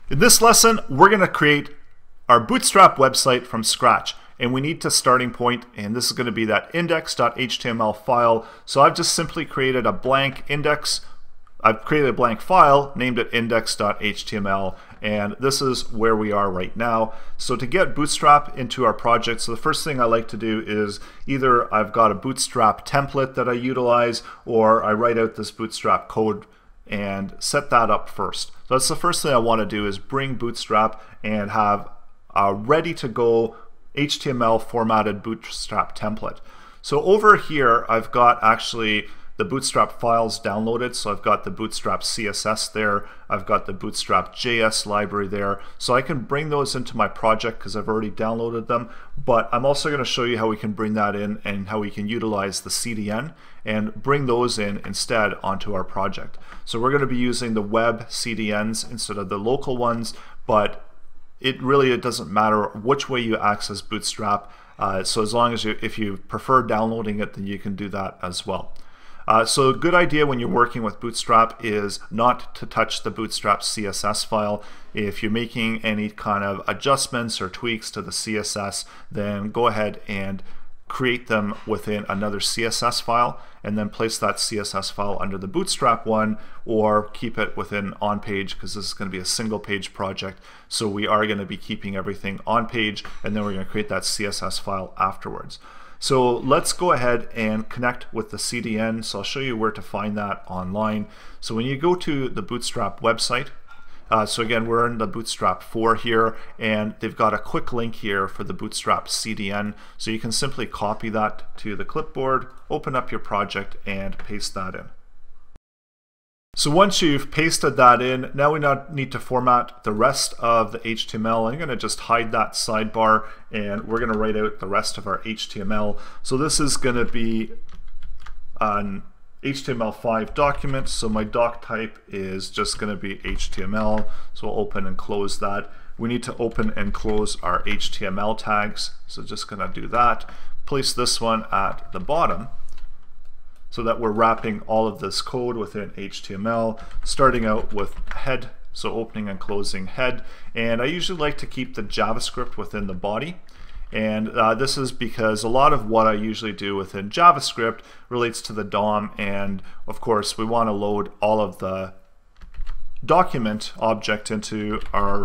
In this lesson, we're going to create our Bootstrap website from scratch. And we need to starting point, and this is going to be that index.html file. So I've just simply created a blank index. I've created a blank file, named it index.html, and this is where we are right now. So to get Bootstrap into our project, so the first thing I like to do is either I've got a Bootstrap template that I utilize, or I write out this Bootstrap code and set that up first. So that's the first thing I want to do, is bring Bootstrap and have a ready to go HTML formatted Bootstrap template. So over here I've got actually the Bootstrap files downloaded. So I've got the Bootstrap CSS there, I've got the Bootstrap JS library there, so I can bring those into my project because I've already downloaded them. But I'm also going to show you how we can bring that in and how we can utilize the CDN and bring those in instead onto our project. So we're going to be using the web CDNs instead of the local ones, but it doesn't matter which way you access Bootstrap. So as long as if you prefer downloading it, then you can do that as well. So a good idea when you're working with Bootstrap is not to touch the Bootstrap CSS file. If you're making any kind of adjustments or tweaks to the CSS, then go ahead and create them within another CSS file and then place that CSS file under the Bootstrap one, or keep it within on page, because this is going to be a single page project. So we are going to be keeping everything on page, and then we're going to create that CSS file afterwards. So let's go ahead and connect with the CDN. So I'll show you where to find that online. So when you go to the Bootstrap website, so again, we're in the Bootstrap 4 here, and they've got a quick link here for the Bootstrap CDN. So you can simply copy that to the clipboard, open up your project, and paste that in. So once you've pasted that in, now we need to format the rest of the HTML. I'm going to just hide that sidebar, and we're going to write out the rest of our HTML. So this is going to be an HTML5 document, so my doc type is just going to be HTML, so we'll open and close that. We need to open and close our HTML tags, so just going to do that. Place this one at the bottom so that we're wrapping all of this code within HTML, starting out with head, so opening and closing head. And I usually like to keep the JavaScript within the body. And this is because a lot of what I usually do within JavaScript relates to the DOM, and of course we want to load all of the document object into our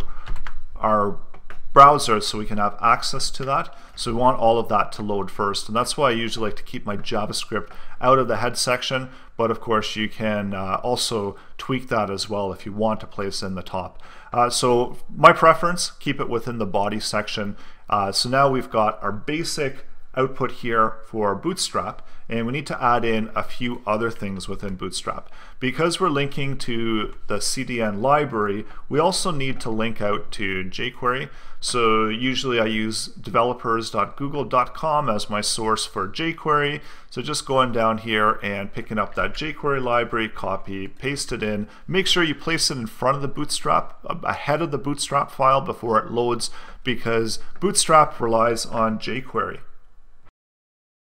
browser so we can have access to that. So we want all of that to load first, and that's why I usually like to keep my JavaScript out of the head section, but of course you can also tweak that as well if you want to place in the top. So my preference, keep it within the body section. So now we've got our basic output here for Bootstrap, and we need to add in a few other things within Bootstrap. Because we're linking to the CDN library, we also need to link out to jQuery. So usually I use developers.google.com as my source for jQuery. So just going down here and picking up that jQuery library, copy, paste it in. Make sure you place it in front of the Bootstrap, ahead of the Bootstrap file before it loads, because Bootstrap relies on jQuery.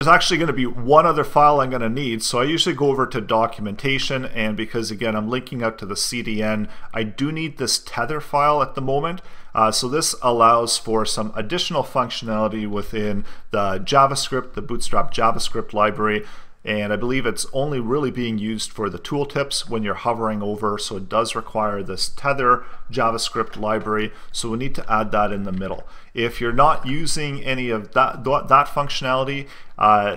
There's actually going to be one other file I'm going to need, so I usually go over to documentation, and because again I'm linking out to the CDN, I do need this tether file at the moment. So this allows for some additional functionality within the JavaScript, the Bootstrap JavaScript library. And I believe it's only really being used for the tooltips when you're hovering over, so it does require this tether JavaScript library, so we need to add that in the middle. If you're not using any of that functionality,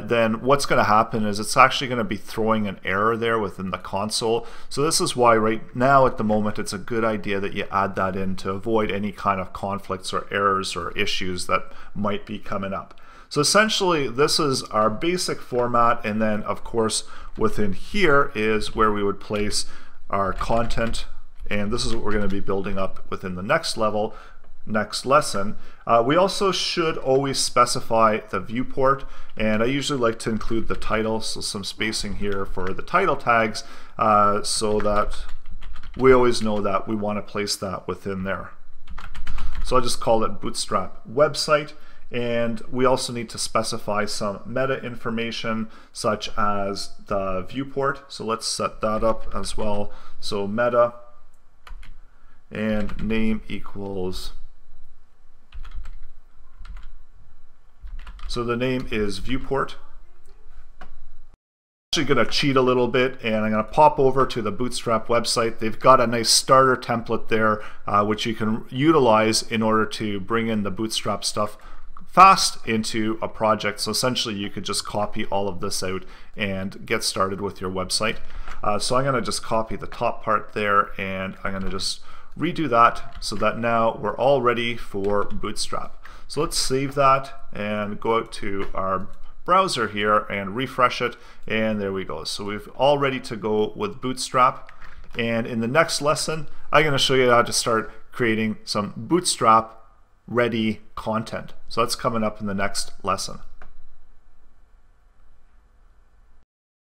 then what's going to happen is it's actually going to be throwing an error there within the console. So this is why right now at the moment it's a good idea that you add that in to avoid any kind of conflicts or errors or issues that might be coming up. So essentially this is our basic format, and then of course within here is where we would place our content, and this is what we're going to be building up within the next lesson. We also should always specify the viewport, and I usually like to include the title, so some spacing here for the title tags, so that we always know that we want to place that within there. So I'll just call it Bootstrap website. And we also need to specify some meta information such as the viewport. So let's set that up as well. So meta, and name equals, so the name is viewport. Actually going to cheat a little bit, and I'm going to pop over to the Bootstrap website. They've got a nice starter template there which you can utilize in order to bring in the Bootstrap stuff fast into a project. So essentially you could just copy all of this out and get started with your website. So I'm going to just copy the top part there, and I'm going to just redo that so that now we're all ready for Bootstrap. So let's save that and go out to our browser here and refresh it, and there we go. So we're all ready to go with Bootstrap. And in the next lesson, I'm going to show you how to start creating some Bootstrap ready content. So that's coming up in the next lesson.